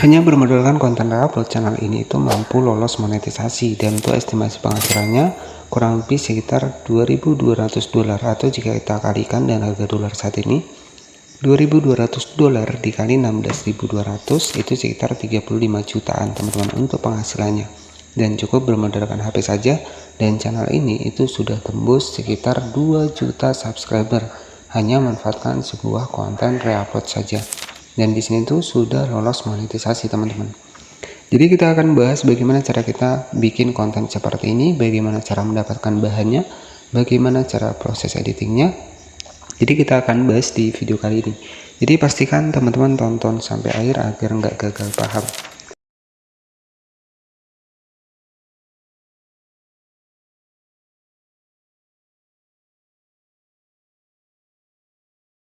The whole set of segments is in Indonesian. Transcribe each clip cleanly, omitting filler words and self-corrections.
Hanya bermodalkan konten upload, channel ini itu mampu lolos monetisasi, dan untuk estimasi penghasilannya kurang lebih sekitar $2.200, atau jika kita kalikan dengan harga dolar saat ini, $2.200 dikali 16.200 itu sekitar 35 jutaan teman-teman untuk penghasilannya, dan cukup bermodalkan HP saja, dan channel ini itu sudah tembus sekitar 2 juta subscriber hanya manfaatkan sebuah konten reupload saja, dan di sini tuh sudah lolos monetisasi teman-teman. Jadi kita akan bahas bagaimana cara kita bikin konten seperti ini, bagaimana cara mendapatkan bahannya, bagaimana cara proses editingnya. Jadi kita akan bahas di video kali ini. Jadi pastikan teman-teman tonton sampai akhir agar nggak gagal paham.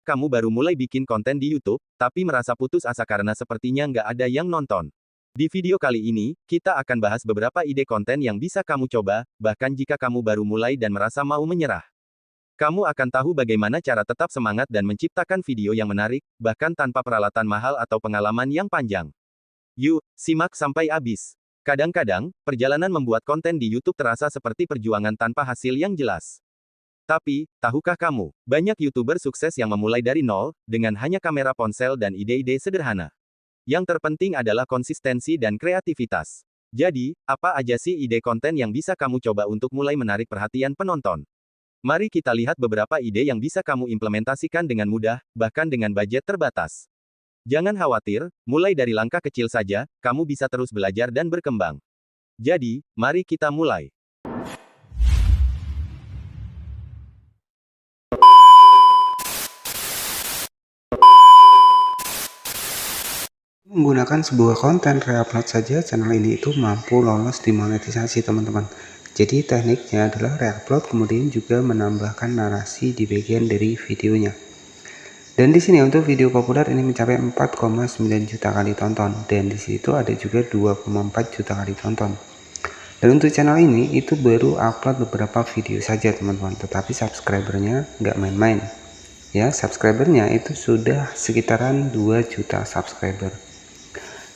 Kamu baru mulai bikin konten di YouTube, tapi merasa putus asa karena sepertinya nggak ada yang nonton. Di video kali ini, kita akan bahas beberapa ide konten yang bisa kamu coba, bahkan jika kamu baru mulai dan merasa mau menyerah. Kamu akan tahu bagaimana cara tetap semangat dan menciptakan video yang menarik, bahkan tanpa peralatan mahal atau pengalaman yang panjang. Yuk, simak sampai habis. Kadang-kadang, perjalanan membuat konten di YouTube terasa seperti perjuangan tanpa hasil yang jelas. Tapi, tahukah kamu, banyak YouTuber sukses yang memulai dari nol, dengan hanya kamera ponsel dan ide-ide sederhana. Yang terpenting adalah konsistensi dan kreativitas. Jadi, apa aja sih ide konten yang bisa kamu coba untuk mulai menarik perhatian penonton? Mari kita lihat beberapa ide yang bisa kamu implementasikan dengan mudah, bahkan dengan budget terbatas. Jangan khawatir, mulai dari langkah kecil saja, kamu bisa terus belajar dan berkembang. Jadi, mari kita mulai. Menggunakan sebuah konten reupload saja, channel ini itu mampu lolos dimonetisasi teman-teman. Jadi tekniknya adalah reupload, kemudian juga menambahkan narasi di bagian dari videonya. Dan di sini untuk video populer ini mencapai 4,9 juta kali tonton, dan di situ ada juga 2,4 juta kali tonton. Dan untuk channel ini itu baru upload beberapa video saja teman-teman, tetapi subscribernya nggak main-main. Ya, subscribernya itu sudah sekitaran 2 juta subscriber.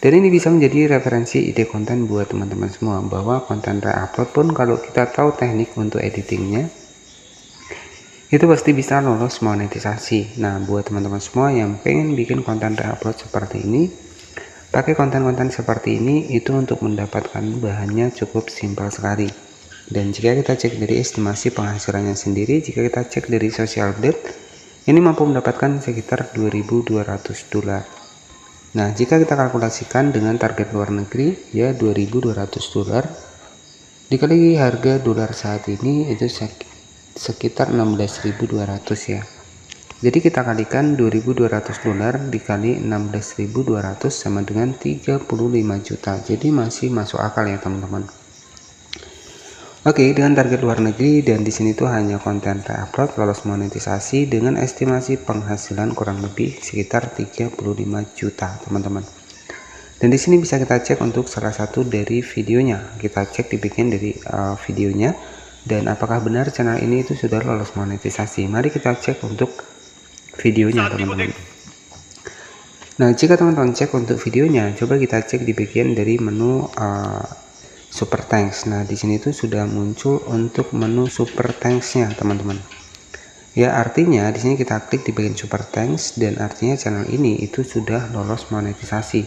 Dan ini bisa menjadi referensi ide konten buat teman-teman semua, bahwa konten reupload pun kalau kita tahu teknik untuk editingnya, itu pasti bisa lolos monetisasi. Nah, buat teman-teman semua yang pengen bikin konten reupload seperti ini, pakai konten-konten seperti ini itu untuk mendapatkan bahannya cukup simpel sekali. Dan jika kita cek dari estimasi penghasilannya sendiri, jika kita cek dari social update, ini mampu mendapatkan sekitar $2.200. Nah, jika kita kalkulasikan dengan target luar negeri, ya $2.200 dikali harga dolar saat ini itu sekitar 16.200 ya. Jadi kita kalikan $2.200 dikali 16.200 sama dengan 35 juta. Jadi masih masuk akal ya teman-teman. Oke, dengan target luar negeri, dan di sini tuh hanya konten reupload lolos monetisasi dengan estimasi penghasilan kurang lebih sekitar 35 juta teman-teman. Dan di sini bisa kita cek untuk salah satu dari videonya. Kita cek di bagian dari videonya, dan apakah benar channel ini itu sudah lolos monetisasi. Mari kita cek untuk videonya teman-teman. Nah, jika teman-teman cek untuk videonya, coba kita cek di bagian dari menu super thanks. Nah, di sini tuh sudah muncul untuk menu super thanks-nya, teman-teman. Ya, artinya di sini kita klik di bagian super thanks, dan artinya channel ini itu sudah lolos monetisasi.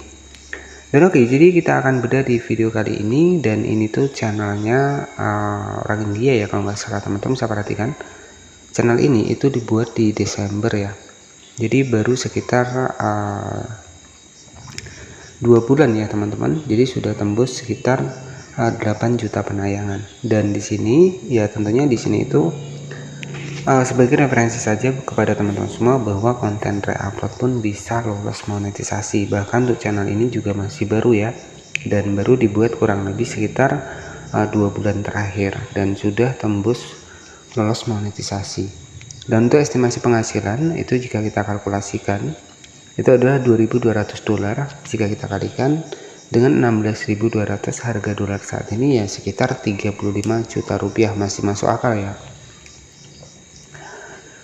Dan oke, jadi kita akan bedah di video kali ini, dan ini tuh channelnya orang India ya kalau nggak salah teman-teman. Bisa perhatikan, channel ini itu dibuat di Desember ya. Jadi baru sekitar 2 bulan ya teman-teman. Jadi sudah tembus sekitar 8 juta penayangan. Dan di sini ya tentunya di sini itu sebagai referensi saja kepada teman-teman semua, bahwa konten reupload pun bisa lolos monetisasi. Bahkan untuk channel ini juga masih baru ya, dan baru dibuat kurang lebih sekitar 2 bulan terakhir, dan sudah tembus lolos monetisasi. Dan untuk estimasi penghasilan itu jika kita kalkulasikan itu adalah $2.200 jika kita kalikan dengan 16.200 harga dolar saat ini, ya sekitar 35 juta rupiah. Masih masuk akal ya.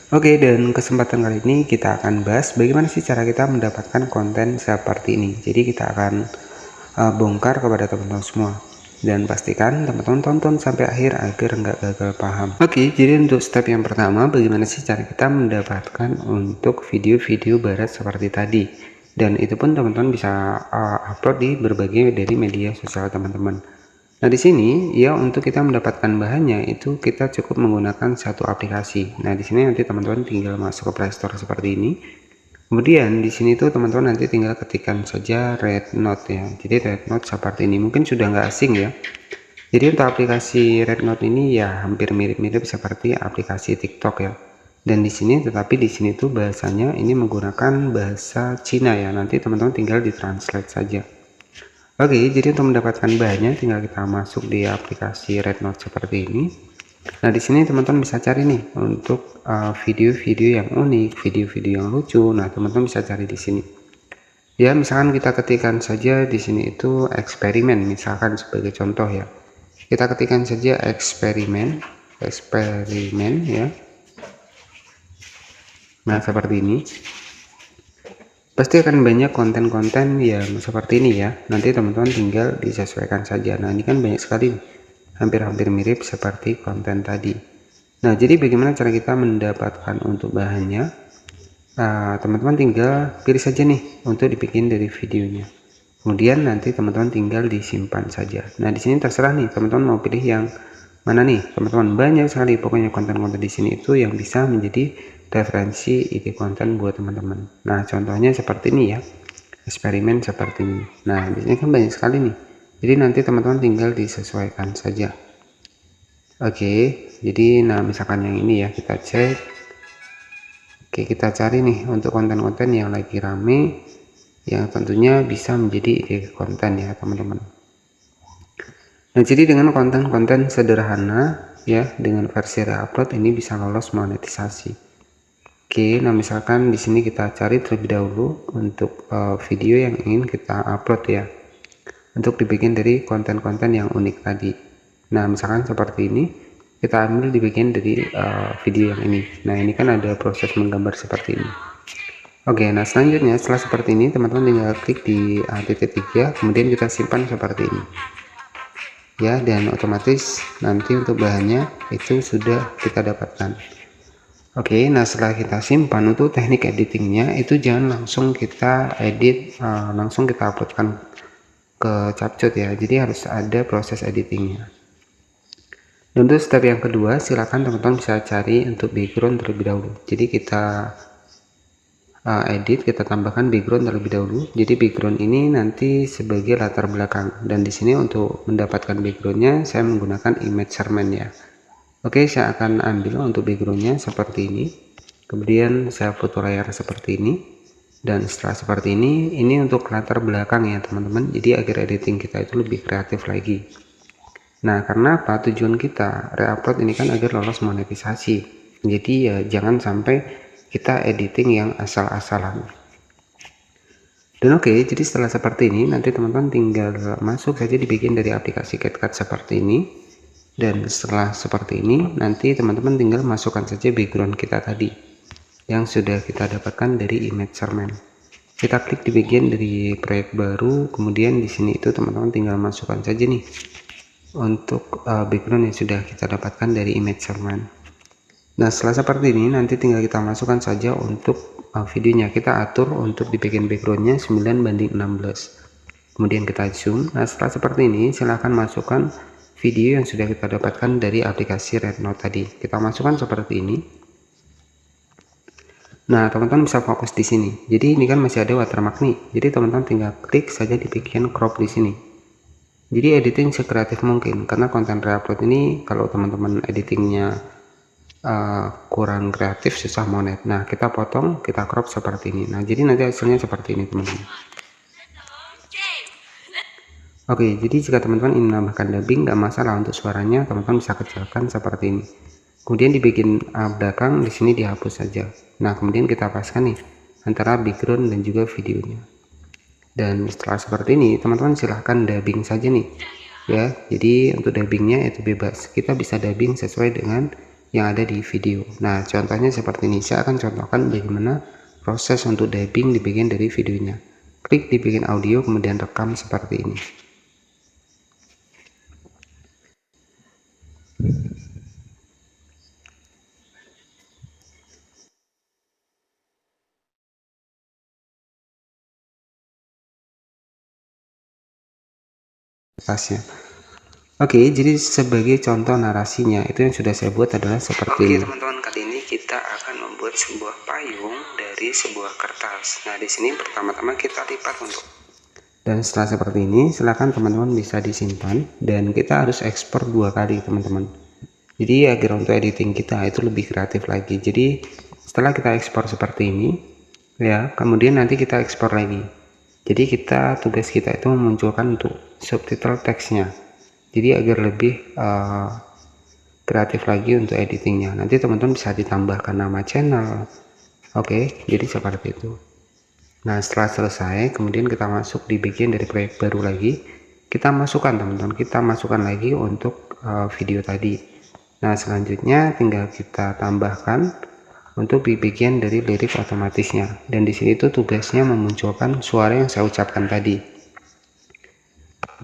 Oke, dan kesempatan kali ini kita akan bahas bagaimana sih cara kita mendapatkan konten seperti ini. Jadi kita akan bongkar kepada teman-teman semua. Dan pastikan teman-teman tonton sampai akhir agar nggak gagal paham. Oke, jadi untuk step yang pertama, bagaimana sih cara kita mendapatkan untuk video-video barat seperti tadi. Dan itu pun teman-teman bisa upload di berbagai dari media sosial teman-teman. Nah, di sini ya untuk kita mendapatkan bahannya itu kita cukup menggunakan satu aplikasi. Nah, di sini nanti teman-teman tinggal masuk ke Play Store seperti ini. Kemudian di sini tuh teman-teman nanti tinggal ketikkan saja Rednote ya. Jadi Rednote seperti ini, mungkin sudah nggak asing ya. Jadi untuk aplikasi Rednote ini ya hampir mirip-mirip seperti aplikasi TikTok ya. Dan di sini tetapi di sini tuh bahasanya ini menggunakan bahasa Cina ya. Nanti teman-teman tinggal ditranslate saja. Oke, jadi untuk mendapatkan bahannya tinggal kita masuk di aplikasi Rednote seperti ini. Nah, di sini teman-teman bisa cari nih untuk video-video yang unik, video-video yang lucu. Nah, teman-teman bisa cari di sini. Ya, misalkan kita ketikkan saja di sini itu eksperimen, misalkan sebagai contoh ya. Kita ketikkan saja eksperimen ya. Nah, seperti ini. Pasti akan banyak konten-konten yang seperti ini ya. Nanti teman-teman tinggal disesuaikan saja. Nah, ini kan banyak sekali nih. Hampir-hampir mirip seperti konten tadi. Nah, jadi bagaimana cara kita mendapatkan untuk bahannya? Teman-teman tinggal pilih saja nih untuk dibikin dari videonya. Kemudian nanti teman-teman tinggal disimpan saja. Nah, di sini terserah nih teman-teman mau pilih yang mana nih, teman-teman. Banyak sekali pokoknya konten-konten di sini itu yang bisa menjadi referensi ide konten buat teman-teman. Nah, contohnya seperti ini ya. Eksperimen seperti ini. Nah, di sini kan banyak sekali nih. Jadi nanti teman-teman tinggal disesuaikan saja. Oke, jadi nah misalkan yang ini ya kita cek. Oke, kita cari nih untuk konten-konten yang lagi rame yang tentunya bisa menjadi ide konten ya teman-teman. Nah, jadi dengan konten-konten sederhana ya dengan versi reupload ini bisa lolos monetisasi. Oke, nah misalkan di sini kita cari terlebih dahulu untuk video yang ingin kita upload ya. Untuk dibikin dari konten-konten yang unik tadi. Nah, misalkan seperti ini, kita ambil di bagian dari video yang ini. Nah, ini kan ada proses menggambar seperti ini. Oke, nah selanjutnya setelah seperti ini, teman-teman tinggal klik di titik 3, kemudian kita simpan seperti ini. Ya, dan otomatis nanti untuk bahannya itu sudah kita dapatkan. Oke, nah setelah kita simpan untuk teknik editingnya itu jangan langsung kita edit, langsung kita uploadkan ke CapCut ya, jadi harus ada proses editingnya. Dan untuk step yang kedua, silakan teman-teman bisa cari untuk background terlebih dahulu. Jadi kita edit, kita tambahkan background terlebih dahulu. Jadi background ini nanti sebagai latar belakang. Dan di sini untuk mendapatkan backgroundnya saya menggunakan Imagerman ya. Oke, saya akan ambil untuk backgroundnya seperti ini. Kemudian saya foto layar seperti ini. Dan setelah seperti ini untuk latar belakang ya teman-teman. Jadi agar editing kita itu lebih kreatif lagi. Nah, karena apa? Tujuan kita reupload ini kan agar lolos monetisasi. Jadi ya jangan sampai kita editing yang asal-asalan. Dan oke, jadi setelah seperti ini nanti teman-teman tinggal masuk saja di bagian dari aplikasi CapCut seperti ini. Dan setelah seperti ini nanti teman-teman tinggal masukkan saja background kita tadi yang sudah kita dapatkan dari Imagerman. Kita klik di bagian dari proyek baru, kemudian di sini itu teman-teman tinggal masukkan saja nih untuk background yang sudah kita dapatkan dari Imagerman. Nah, setelah seperti ini nanti tinggal kita masukkan saja untuk videonya. Kita atur untuk di bagian backgroundnya 9:16. Kemudian kita zoom. Nah, setelah seperti ini silahkan masukkan video yang sudah kita dapatkan dari aplikasi Rednote tadi. Kita masukkan seperti ini. Nah, teman-teman bisa fokus di sini. Jadi ini kan masih ada watermark nih. Jadi teman-teman tinggal klik saja di bagian crop di sini. Jadi editing sekreatif mungkin karena konten reupload ini kalau teman-teman editingnya kurang kreatif susah monet. Nah, kita potong, kita crop seperti ini. Nah, jadi nanti hasilnya seperti ini teman-teman. Oke, jadi jika teman-teman ingin menambahkan dubbing nggak masalah untuk suaranya, teman-teman bisa kecilkan seperti ini. Kemudian di bagian belakang di sini dihapus saja. Nah, kemudian kita paskan nih antara background dan juga videonya. Dan setelah seperti ini, teman-teman silahkan dubbing saja nih. Ya, jadi untuk dubbingnya itu bebas. Kita bisa dubbing sesuai dengan yang ada di video. Nah, contohnya seperti ini. Saya akan contohkan bagaimana proses untuk dubbing di bagian dari videonya. klik di bikin audio, kemudian rekam seperti ini. Tasnya. Oke, jadi sebagai contoh narasinya itu yang sudah saya buat adalah seperti ini. Oke teman-teman, kali ini kita akan membuat sebuah payung dari sebuah kertas. Nah, di sini pertama-tama kita lipat untuk. Dan setelah seperti ini, silakan teman-teman bisa disimpan dan kita harus ekspor 2 kali teman-teman. Jadi agar untuk editing kita itu lebih kreatif lagi. Jadi setelah kita ekspor seperti ini, ya, kemudian nanti kita ekspor lagi. Jadi tugas kita itu memunculkan untuk subtitle teksnya. Jadi agar lebih kreatif lagi untuk editingnya. Nanti teman-teman bisa ditambahkan nama channel. Oke, jadi seperti itu. Nah, setelah selesai, kemudian kita masuk di bagian dari proyek baru lagi. Kita masukkan teman-teman, kita masukkan lagi untuk video tadi. Nah, selanjutnya tinggal kita tambahkan untuk di bagian dari lirik otomatisnya. Dan di sini tuh tugasnya memunculkan suara yang saya ucapkan tadi.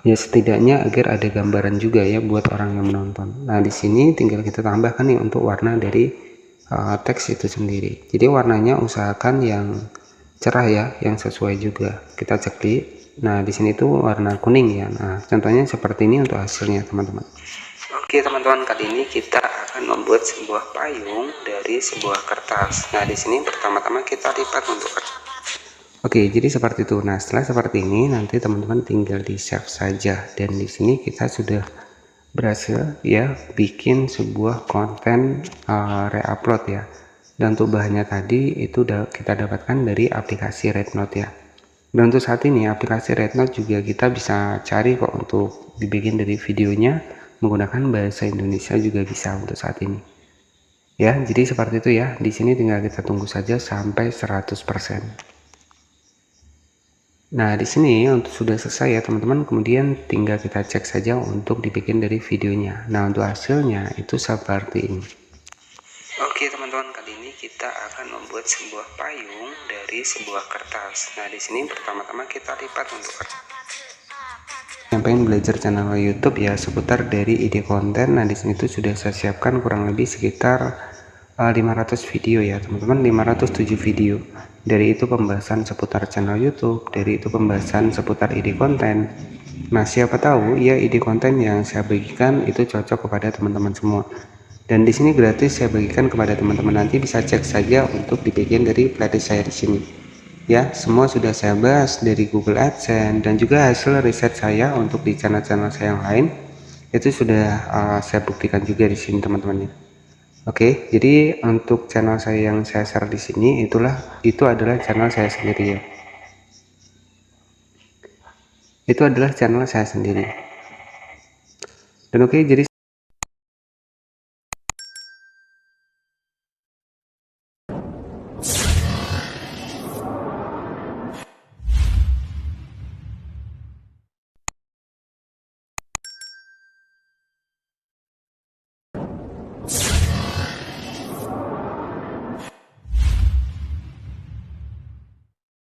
Ya, setidaknya agar ada gambaran juga ya buat orang yang menonton. Nah, di sini tinggal kita tambahkan nih untuk warna dari teks itu sendiri. Jadi warnanya usahakan yang cerah ya, yang sesuai juga. Kita ceklik. Nah, di sini tuh warna kuning ya. Nah, contohnya seperti ini untuk hasilnya teman-teman. Oke teman-teman, kali ini kita akan membuat sebuah payung dari sebuah kertas. Nah, di sini pertama-tama kita lipat untuk kertas. Oke, jadi seperti itu. Nah, setelah seperti ini nanti teman-teman tinggal di save saja. Dan di sini kita sudah berhasil ya bikin sebuah konten reupload ya. Dan untuk bahannya tadi itu kita dapatkan dari aplikasi Rednote ya. Dan untuk saat ini aplikasi Rednote juga kita bisa cari kok untuk dibikin dari videonya menggunakan bahasa Indonesia juga bisa untuk saat ini. Ya, jadi seperti itu ya. Di sini tinggal kita tunggu saja sampai 100%. Nah, di sini untuk sudah selesai ya teman-teman, kemudian tinggal kita cek saja untuk dibikin dari videonya. Nah, untuk hasilnya itu seperti ini. Oke teman-teman, kali ini kita akan membuat sebuah payung dari sebuah kertas. Nah, di sini pertama-tama kita lipat untuk kertas. Yang pengen belajar channel YouTube ya seputar dari ide konten. Nah, di sini tuh sudah saya siapkan kurang lebih sekitar 500 video ya teman-teman, 507 video. Dari itu pembahasan seputar channel YouTube, dari itu pembahasan seputar ide konten. Nah, siapa tahu ya ide konten yang saya bagikan itu cocok kepada teman-teman semua. Dan di sini gratis saya bagikan kepada teman-teman, nanti bisa cek saja untuk di bagian dari playlist saya di sini. Ya, semua sudah saya bahas dari Google AdSense dan juga hasil riset saya untuk di channel-channel saya yang lain itu sudah saya buktikan juga di sini teman-teman ya. Oke, jadi untuk channel saya yang saya share di sini itu adalah channel saya sendiri ya. Itu adalah channel saya sendiri. Dan oke, jadi